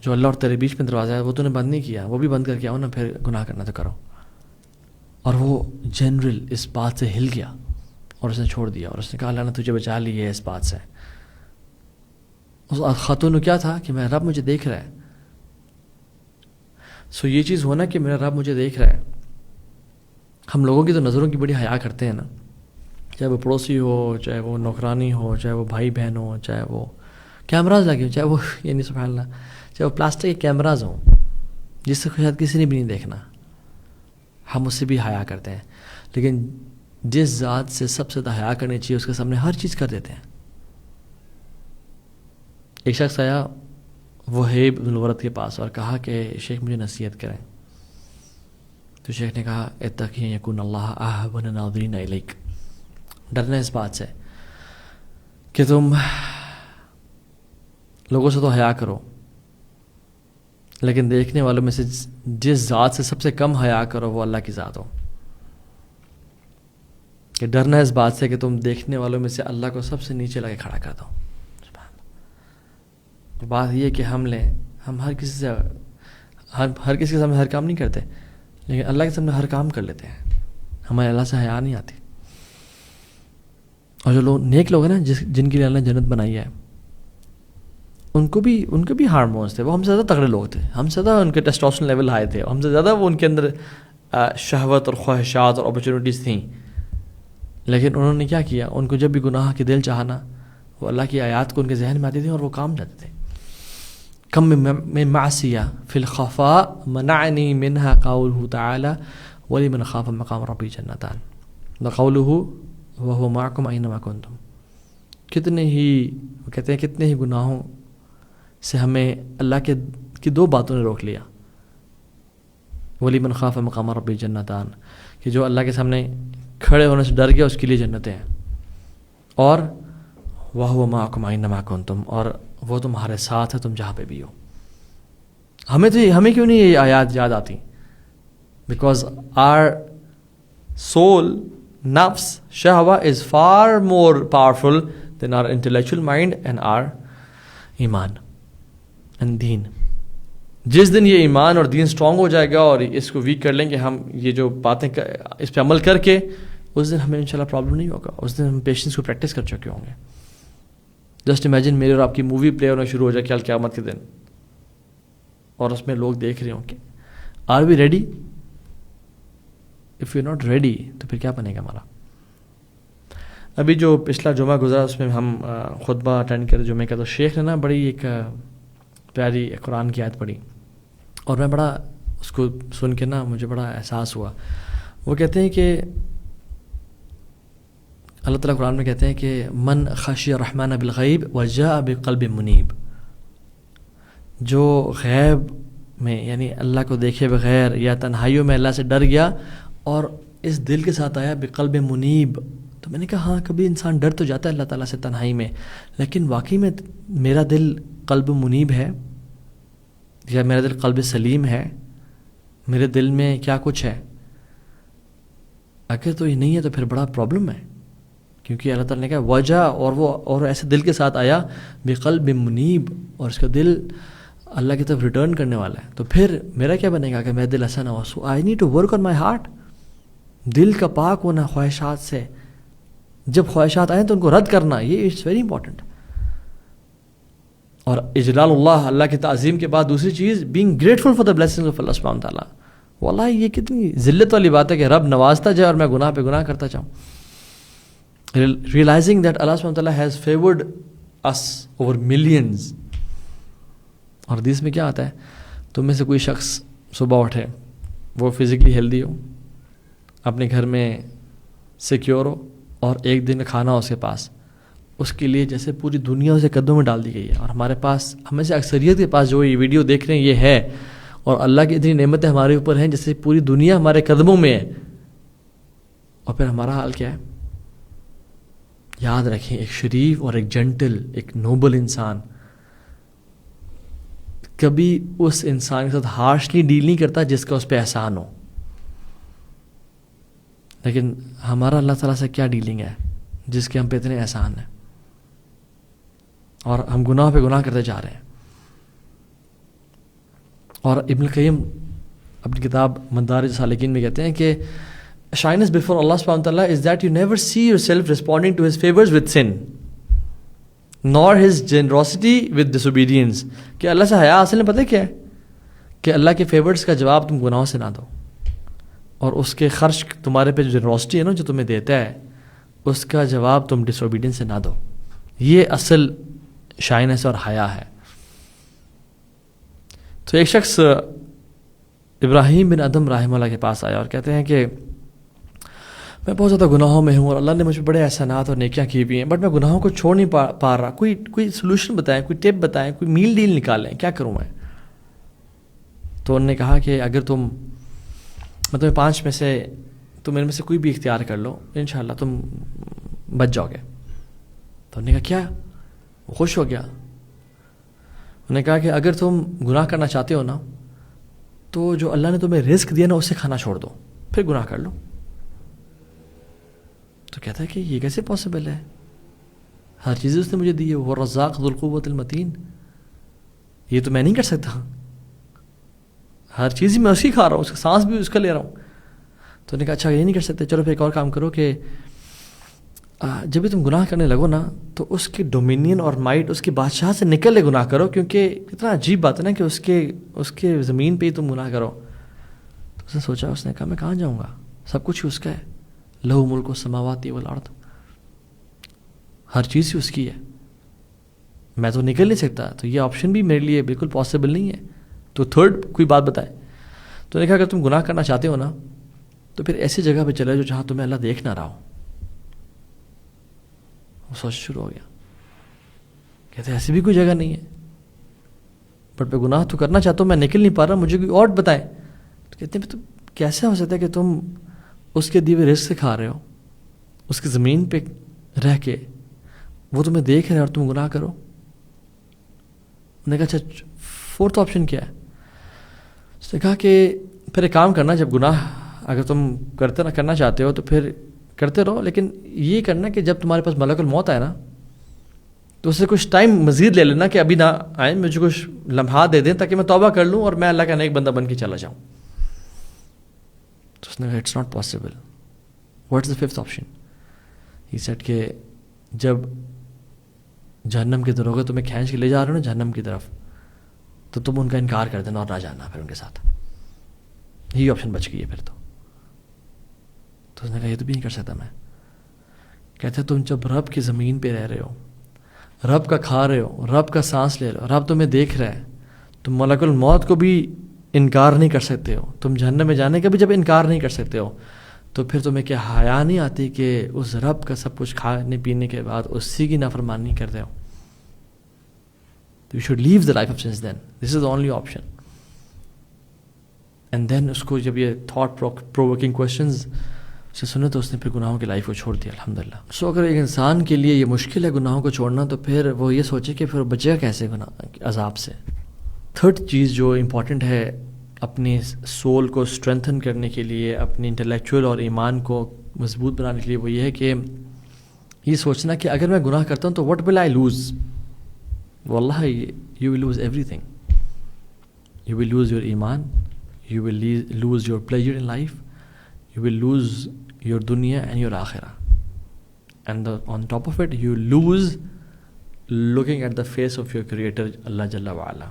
جو اللہ اور تیرے بیچ میں دروازہ ہے وہ تو نے بند نہیں کیا، وہ بھی بند کر کے آؤ نا، پھر گناہ کرنا تو کرو. اور وہ جنرل اس بات سے ہل گیا اور اس نے چھوڑ دیا، اور اس نے کہا اللہ نے تجھے بچا لی ہے اس بات سے. اس خاتون کو کیا تھا کہ میرا رب مجھے دیکھ رہا ہے. سو یہ چیز ہونا کہ میرا رب مجھے دیکھ رہا ہے. ہم لوگوں کی تو نظروں کی بڑی حیا کرتے ہیں نا، چاہے وہ پڑوسی ہو، چاہے وہ نوکرانی ہو، چاہے وہ بھائی بہن ہو، چاہے وہ کیمراز لگے ہو، چاہے وہ یعنی سبحان اللہ چاہے وہ پلاسٹک کے کیمراز ہوں جس سے شاید کسی نے بھی نہیں دیکھنا، ہم اس سے بھی حیا کرتے ہیں. لیکن جس ذات سے سب سے زیادہ حیا کرنی چاہیے اس کے سامنے ہر چیز کر دیتے ہیں. ایک شخص آیا وہیب بن الورد کے پاس اور کہا کہ شیخ مجھے نصیحت کریں. تو شیخ نے کہا اتقی یکون اللہ احب الناظرین الیک، ڈرنا اس بات سے کہ تم لوگوں سے تو حیا کرو، لیکن دیکھنے والوں میں سے جس ذات سے سب سے کم حیا کرو وہ اللہ کی ذات ہو. کہ ڈرنا اس بات سے کہ تم دیکھنے والوں میں سے اللہ کو سب سے نیچے لگے کھڑا کر دو. بات یہ کہ ہم ہر کسی سے ہر کسی کے سامنے ہر کام نہیں کرتے، لیکن اللہ کے سامنے ہر کام کر لیتے ہیں. ہمارے اللہ سے حیا نہیں آتی. اور جو لوگ نیک لوگ ہیں نا جن کے لیے اللہ نے جنت بنائی ہے، ان کو بھی ہارمونس تھے، وہ ہم سے زیادہ تگڑے لوگ تھے، ہم سے زیادہ ان کے ٹیسٹوسٹیرون لیول ہائی تھے، ہم سے زیادہ وہ ان کے اندر شہوت اور خواہشات اور اپرچونیٹیز تھیں. لیکن انہوں نے کیا کیا؟ ان کو جب بھی گناہ کے دل چاہنا، وہ اللہ کی آیات کو ان کے ذہن میں آتی تھی اور وہ کام جاتے تھے. کم من معصیہ فی الخفاء منعنی منها قوله تعالی ولمن خاف مقام ربی جنتان وقوله وهو معکم اینما کنتم. کتنے ہی گناہوں سے ہمیں اللہ کی دو باتوں نے روک لیا. ولیمن خاف مقام ربی جنتان، کہ جو اللہ کے سامنے کھڑے ہونے سے ڈر گیا اس کے لیے جنتیں ہیں، اور وَهُوَ مَعَكُمْ أَيْنَمَا كُنْتُمْ، اور وہ تمہارے ساتھ ہے تم جہاں پہ بھی ہو. ہمیں کیوں نہیں یہ آیات یاد آتی؟ بیکاز آر سول نفس شہوہ is far more powerful than our intellectual mind and our ایمان اینڈ دین. جس دن یہ ایمان اور دین اسٹرانگ ہو جائے گا اور اس کو ویک کر لیں گے ہم، یہ جو باتیں اس پہ عمل کر کے، اس دن ہمیں انشاءاللہ پرابلم نہیں ہوگا. اس دن ہم پیشنس کو پریکٹس کر چکے ہوں گے. جسٹ امیجن میرے اور آپ کی مووی پلے ہونا شروع ہو جائے کل قیامت کے دن، اور اس میں لوگ دیکھ رہے ہوں کہ are we ready? If you not ready تو پھر کیا بنے گا ہمارا؟ ابھی جو پچھلا جمعہ گزرا اس میں ہم خطبہ اٹینڈ کرے جمعے کا، تو شیخ نے نا بڑی ایک پیاری قرآن کی آیت پڑھی، اور میں بڑا اس کو سن کے نا مجھے بڑا احساس ہوا. وہ کہتے ہیں کہ اللہ تعالیٰ قرآن میں کہتے ہیں کہ من خشی الرحمن بالغیب وجاء بقلب منیب، جو غیب میں یعنی اللہ کو دیکھے بغیر یا تنہائیوں میں اللہ سے ڈر گیا اور اس دل کے ساتھ آیا بقلب منیب. تو میں نے کہا ہاں کبھی انسان ڈر تو جاتا ہے اللہ تعالیٰ سے تنہائی میں، لیکن واقعی میں میرا دل قلب منیب ہے یا میرا دل قلب سلیم ہے؟ میرے دل میں کیا کچھ ہے؟ اگر تو یہ نہیں ہے تو پھر بڑا پرابلم ہے، کیونکہ اللہ تعالیٰ نے کہا وجہ اور ایسے دل کے ساتھ آیا بقلب منیب، اور اس کا دل اللہ کی طرف ریٹرن کرنے والا ہے. تو پھر میرا کیا بنے گا کہ میرا دل ایسا نہ ہو؟ So I need to work on my heart. دل کا پاک ہونا خواہشات سے، جب خواہشات آئیں تو ان کو رد کرنا، یہ اٹس ویری امپورٹنٹ. اور اجلال اللہ کی تعظیم کے بعد دوسری چیز being grateful for the blessings of Allah سبحانہ تعالیٰ. واللہ یہ کتنی ذلت والی بات ہے کہ رب نوازتا جائے اور میں گناہ پہ گناہ کرتا جاؤں. ریئلائزنگ دیٹ اللہ سبحانہ تعالیٰ has favoured us over millions. اور حدیث میں کیا آتا ہے؟ تم میں سے کوئی شخص صبح اٹھے، وہ فزیکلی ہیلدی ہو، اپنے گھر میں سیکیور ہو، اور ایک دن کھانا ہو اس کے پاس، اس کے لیے جیسے پوری دنیا اسے قدموں میں ڈال دی گئی ہے. اور ہمارے پاس، ہمیں سے اکثریت کے پاس جو یہ ویڈیو دیکھ رہے ہیں یہ ہے، اور اللہ کی اتنی نعمتیں ہمارے اوپر ہیں جیسے پوری دنیا ہمارے قدموں میں ہے. اور پھر ہمارا حال کیا ہے؟ یاد رکھیں ایک شریف اور ایک جنٹل، ایک نوبل انسان کبھی اس انسان کے ساتھ ہارشلی ڈیل نہیں کرتا جس کا اس پہ احسان ہو. لیکن ہمارا اللہ تعالیٰ سے کیا ڈیلنگ ہے جس کے ہم پہ اتنے احسان ہیں، اور ہم گناہ پہ گناہ کرتے جا رہے ہیں. اور ابن القیم اپنی کتاب مدارج السالکین میں کہتے ہیں کہ shyness before Allah subhanahu wa ta'ala is that you never see yourself responding to his favors with sin nor his generosity with disobedience. کہ اللہ سے حیا اصل میں پتہ کیا ہے؟ کہ اللہ کے فیورز کا جواب تم گناہوں سے نہ دو، اور اس کے خرچ تمہارے پہ جو جنروسٹی ہے نا جو تمہیں دیتا ہے اس کا جواب تم ڈس اوبیڈینس سے نہ دو. یہ اصل شائنس اور حیا ہے. تو ایک شخص ابراہیم بن ادم رحمہ اللہ کے پاس آیا اور کہتے ہیں کہ میں بہت زیادہ گناہوں میں ہوں اور اللہ نے مجھ پہ بڑے احسانات اور نیکیاں کی بھی ہیں، بٹ میں گناہوں کو چھوڑ نہیں پا رہا. کوئی سلوشن بتائیں، کوئی ٹپ بتائیں، کوئی میل ڈیل نکالیں، کیا کروں میں؟ تو انہوں نے کہا کہ اگر میں تمہیں 5 میں سے تم ان میں سے کوئی بھی اختیار کر لو، انشاءاللہ تم بچ جاؤ گے. تو انہوں نے کہا کیا؟ وہ خوش ہو گیا. انہوں نے کہا کہ اگر تم گناہ کرنا چاہتے ہو نا تو جو اللہ نے تمہیں رزق دیا نا اسے کھانا چھوڑ دو، پھر گناہ کر لو. تو کہتا ہے کہ یہ کیسے پاسبل ہے؟ ہر چیز اس نے مجھے دی ہے، وہ رزاق ذو القوت المتین، یہ تو میں نہیں کر سکتا. ہر چیز ہی میں اسی کھا رہا ہوں، اس کا سانس بھی اس کا لے رہا ہوں. تو انہوں نے کہا اچھا یہ نہیں کر سکتے، چلو پھر ایک اور کام کرو کہ جب بھی تم گناہ کرنے لگو نا تو اس کے ڈومینین اور مائٹ، اس کی بادشاہ سے نکل لے گناہ کرو، کیونکہ کتنا عجیب بات ہے نا کہ اس کے زمین پہ ہی تم گناہ کرو. تو اس نے سوچا، اس نے کہا میں کہاں جاؤں گا، سب کچھ ہی اس کا ہے. لہو ملک السماوات والارض، ہر چیز ہی اس کی ہے، میں تو نکل نہیں سکتا. تو یہ آپشن بھی میرے لیے بالکل پاسبل نہیں ہے. تو تھرڈ کوئی بات بتائے. تو نے کہا اگر تم گناہ کرنا چاہتے ہو نا تو پھر ایسی جگہ پہ چلے جو جہاں تمہیں اللہ دیکھ نہ رہا ہو. وہ سوچ شروع ہو گیا، کہتے ایسی بھی کوئی جگہ نہیں ہے، بٹ میں گناہ تو کرنا چاہتا ہوں، میں نکل نہیں پا رہا، مجھے کوئی اور بتائیں. تو کہتے ہیں تو کیسے ہو سکتا ہے کہ تم اس کے دیے رزق سے کھا رہے ہو، اس کی زمین پہ رہ کے وہ تمہیں دیکھ رہے اور تم گناہ کرو. نے کہا اچھا 4th آپشن کیا ہے؟ اس نے کہا کہ پھر ایک کام کرنا، جب گناہ اگر تم کرنا چاہتے ہو تو پھر کرتے رہو، لیکن یہ کرنا کہ جب تمہارے پاس ملک الموت آئے نا تو اس سے کچھ ٹائم مزید لے لینا کہ ابھی نہ آئیں، مجھے کچھ لمحات دے دیں تاکہ میں توبہ کر لوں اور میں اللہ کا نیک بندہ بن کے چلا جاؤں. تو اس نے کہا it's not possible. What is the 5th option? He said کہ جب جہنم کی طرف تمہیں کھینچ کے لے جا رہے ہو نا جہنم کی طرف، تو تم ان کا انکار کر دینا اور نہ جانا پھر ان کے ساتھ. یہی آپشن بچ گئی ہے پھر. تو اس نے کہا یہ تو بھی نہیں کر سکتا میں. کہتے تم جب رب کی زمین پہ رہ رہے ہو, رب کا کھا رہے ہو, رب کا سانس لے رہے ہو, رب تمہیں دیکھ رہا ہے, تم ملک الموت کو بھی انکار نہیں کر سکتے ہو, تم جہنم میں جانے کا بھی جب انکار نہیں کر سکتے ہو, تو پھر تمہیں کیا حیا نہیں آتی کہ اس رب کا سب کچھ کھانے پینے کے بعد اسی کی نافرمانی کر رہے ہو؟ You should leave the life of sins then. This is the only option. And then اس کو جب یہ thought provoking questions سے سنے تو اس نے پھر گناہوں کی لائف کو چھوڑ دیا الحمدللہ. سو اگر ایک انسان کے لیے یہ مشکل ہے گناہوں کو چھوڑنا, تو پھر وہ یہ سوچے کہ پھر بچے گا کیسے گناہ عذاب سے. تھرڈ چیز جو امپورٹنٹ ہے اپنی سول کو اسٹرینتھن کرنے کے لیے, اپنی انٹلیکچوئل اور ایمان کو مضبوط بنانے کے لیے, وہ یہ ہے کہ یہ سوچنا کہ اگر میں گناہ کرتا ہوں تو what will I lose. واللہ you will lose everything. You will lose your iman, you will lose your pleasure in life, you will lose your dunya and your akhirah. And on top of it, you lose looking at the face of your creator Allah Jalla wa Ala.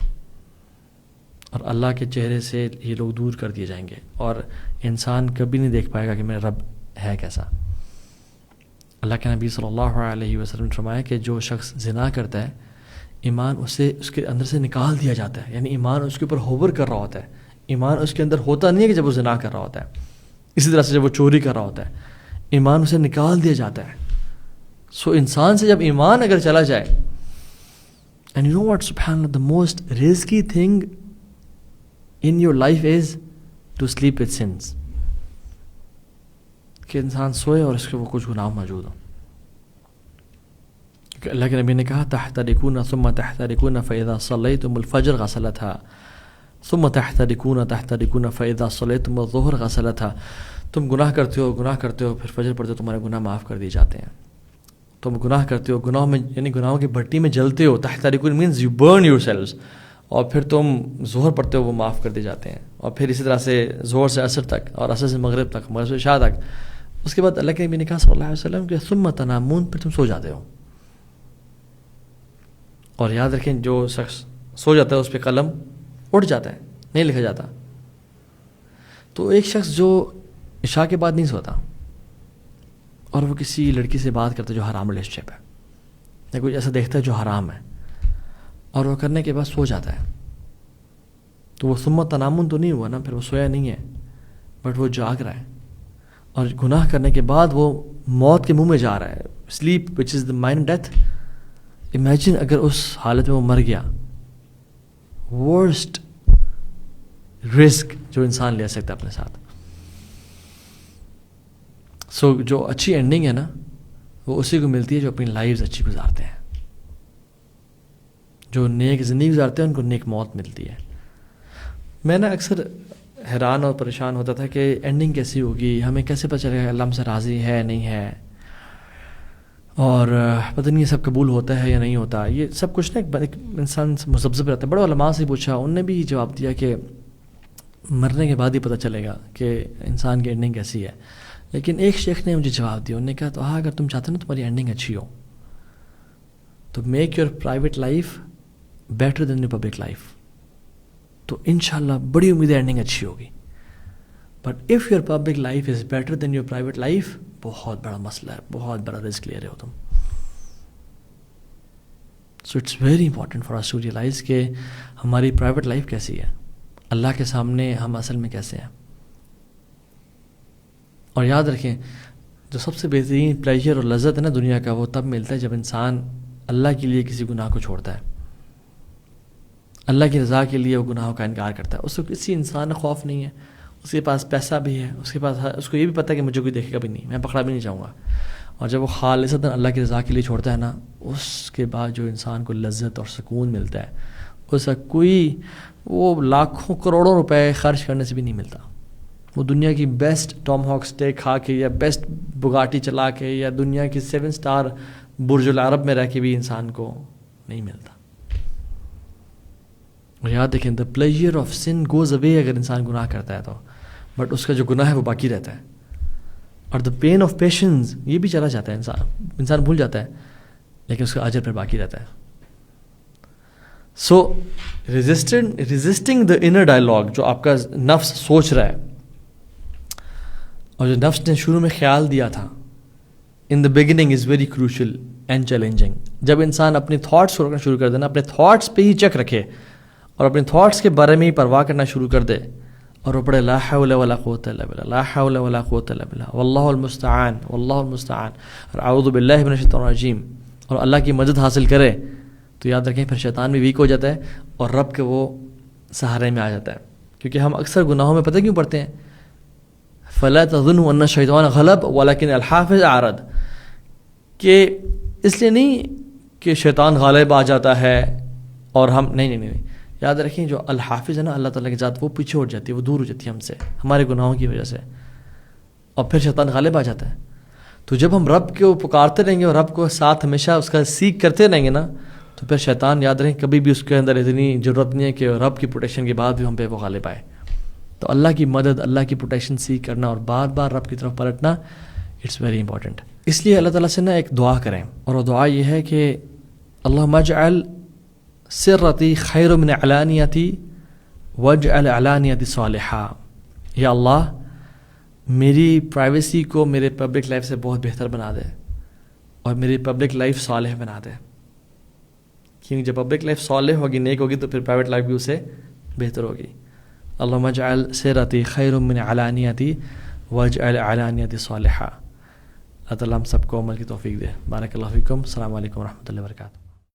اور اللہ کے چہرے سے یہ لوگ دور کر دیے جائیں گے, اور انسان کبھی نہیں دیکھ پائے گا کہ میرا رب ہے کیسا. اللہ کے نبی صلی اللہ علیہ وسلم نے فرمایا کہ جو شخص زنا کرتا ہے, ایمان اسے اس کے اندر سے نکال دیا جاتا ہے. یعنی ایمان اس کے اوپر ہوور کر رہا ہوتا ہے, ایمان اس کے اندر ہوتا نہیں ہے کہ جب وہ زنا کر رہا ہوتا ہے. اسی طرح سے جب وہ چوری کر رہا ہوتا ہے, ایمان اسے نکال دیا جاتا ہے. سو انسان سے جب ایمان اگر چلا جائے, and you know what, subhanallah, the most risky thing in your life is to sleep with sins. کہ انسان سوئے اور اس کے وہ کچھ گناہ موجود ہوں. کیونکہ اللہ کے نبی نے کہا تحترکون ثم تحترکون فاذا صلیتم الفجر غسلتها ثم تحترکون فاذا صلیتم الظہر غسلتها. تم گناہ کرتے ہو پھر فجر پڑھتے ہو, تمہارے گناہ معاف کر دیے جاتے ہیں. تم گناہ کرتے ہو, گناہوں میں یعنی گناہوں کی بھٹی میں جلتے ہو, تحترکون means you burn yourselves, اور پھر تم ظہر پڑھتے ہو وہ معاف کر دیے جاتے ہیں. اور پھر اسی طرح سے ظہر سے عصر تک, اور عصر سے مغرب تک, مغرب سے عشاء تک. اس کے بعد اللہ کے نبی نے کہا صلی اللہ علیہ وسلم کہ ثم تنامون, پھر تم سو جاتے ہو. اور یاد رکھیں جو شخص سو جاتا ہے اس پہ قلم اٹھ جاتا ہے, نہیں لکھا جاتا. تو ایک شخص جو عشاء کے بعد نہیں سوتا اور وہ کسی لڑکی سے بات کرتا ہے جو حرام ریلیشن شپ ہے, یا کچھ ایسا دیکھتا ہے جو حرام ہے, اور وہ کرنے کے بعد سو جاتا ہے, تو وہ ثم تنامن تو نہیں ہوا نا, پھر وہ سویا نہیں ہے, بٹ وہ جاگ رہا ہے. اور گناہ کرنے کے بعد وہ موت کے منہ میں جا رہا ہے. Sleep which is the mind death. Imagine اگر اس حالت میں وہ مر گیا, ورسٹ رسک جو انسان لے سکتا ہے اپنے ساتھ. سو جو اچھی اینڈنگ ہے نا, وہ اسی کو ملتی ہے جو اپنی لائفز اچھی گزارتے ہیں. جو نیک زندگی گزارتے ہیں ان کو نیک موت ملتی ہے. میں نے اکثر حیران اور پریشان ہوتا تھا کہ اینڈنگ کیسی ہوگی, ہمیں کیسے پتہ چلے گا اللہ ہم سے راضی ہے نہیں ہے, اور پتہ نہیں یہ سب قبول ہوتا ہے یا نہیں ہوتا. یہ سب کچھ نا ایک انسان مذبذب رہتا ہے. بڑے علماء سے پوچھا, انہوں نے بھی جواب دیا کہ مرنے کے بعد ہی پتہ چلے گا کہ انسان کی اینڈنگ کیسی ہے. لیکن ایک شیخ نے مجھے جواب دیا, انہوں نے کہا تو ہاں اگر تم چاہتے نا تمہاری اینڈنگ اچھی ہو تو make your private life better than your public life, تو انشاءاللہ بڑی امید ہے اینڈنگ اچھی ہوگی. But if your public life is better than your private life, بہت بڑا مسئلہ ہے, بہت بڑا رسک لے رہے ہو تم. So it's very important for us to realise کہ ہماری پرائیویٹ لائف کیسی ہے, اللہ کے سامنے ہم اصل میں کیسے ہیں. اور یاد رکھیں جو سب سے بہترین پلیجر اور لذت ہے نا دنیا کا, وہ تب ملتا ہے جب انسان اللہ کے لیے کسی گناہ کو چھوڑتا ہے, اللہ کی رضا کے لیے وہ گناہوں کا انکار کرتا ہے. اس کو کسی انسان کا خوف نہیں ہے, اس کے پاس پیسہ بھی ہے, اس کو یہ بھی پتہ ہے کہ مجھے کوئی دیکھے گا بھی نہیں, میں پکڑا بھی نہیں جاؤں گا. اور جب وہ خالصتاً اللہ کی رضا کے لیے چھوڑتا ہے نا, اس کے بعد جو انسان کو لذت اور سکون ملتا ہے, اس کا کوئی وہ لاکھوں کروڑوں روپے خرچ کرنے سے بھی نہیں ملتا. وہ دنیا کی بیسٹ ٹام ہاک اسٹیک کھا کے, یا بیسٹ بگاٹی چلا کے, یا دنیا کی 7 اسٹار برج العرب میں رہ کے بھی انسان کو نہیں ملتا. اور یاد دیکھیں the pleasure of sin goes away اگر انسان گناہ کرتا ہے تو, بٹ اس کا جو گناہ ہے وہ باقی رہتا ہے. اور دا پین آف پیشنس یہ بھی چلا جاتا ہے, انسان بھول جاتا ہے, لیکن اس کا اجر پھر باقی رہتا ہے. سو ریزسٹنگ دا انر ڈائلاگ، جو آپ کا نفس سوچ رہا ہے اور جو نفس نے شروع میں خیال دیا تھا، in the beginning is very crucial and challenging. جب انسان اپنی تھاٹس کو رکھنا شروع کر دے نا، اپنے تھاٹس پہ ہی چیک رکھے اور اپنے تھاٹس کے بارے میں ہی پرواہ کرنا شروع کر دے اور وہ پڑھے لا حول ولا قوت الا باللہ، لا حول ولا قوت الا باللہ، واللہ المستعان، واللہ المستعان، اور اعوذ باللہ من الشیطان الرجیم، اور اللہ کی مدد حاصل کرے، تو یاد رکھیں پھر شیطان بھی ویک ہو جاتا ہے اور رب کے وہ سہارے میں آ جاتا ہے. کیونکہ ہم اکثر گناہوں میں پتہ کیوں پڑھتے ہیں؟ فلا تظنوا ان الشیطان غلب ولکن الحافظ اعرض، کہ اس لیے نہیں کہ شیطان غالب آ جاتا ہے اور ہم نہیں، یاد رکھیں جو الحافظ ہے نا اللہ تعالیٰ کی ذات، وہ پیچھے ہٹ جاتی ہے، وہ دور ہو جاتی ہے ہم سے ہمارے گناہوں کی وجہ سے، اور پھر شیطان غالب آ جاتا ہے. تو جب ہم رب کو پکارتے رہیں گے اور رب کو ساتھ ہمیشہ اس کا سیکھ کرتے رہیں گے نا، تو پھر شیطان یاد رکھیں کبھی بھی اس کے اندر اتنی ضرورت نہیں ہے کہ رب کی پروٹیکشن کے بعد بھی ہم پہ وہ غالب آئے. تو اللہ کی مدد، اللہ کی پروٹیکشن سیکھ کرنا اور بار بار رب کی طرف پلٹنا، اٹس ویری امپورٹنٹ. اس لیے اللہ تعالیٰ سے نا ایک دعا کریں، اور وہ دعا یہ ہے کہ اللہم اجعل سرتی خیر من علانیتی واجعل علانیتی صالحہ. یا اللہ میری پرائیویسی کو میرے پبلک لائف سے بہت بہتر بنا دے اور میری پبلک لائف صالح بنا دے. کیونکہ جب پبلک لائف صالح ہوگی، نیک ہوگی، تو پھر پرائیویٹ لائف بھی اسے بہتر ہوگی. اللہم اجعل سرتی خیر من علانیتی واجعل علانیتی صالحہ. اللہ تعالیٰ ہم سب کو عمل کی توفیق دے. بارک اللہ فیکم. السلام علیکم ورحمۃ اللہ وبرکاتہ.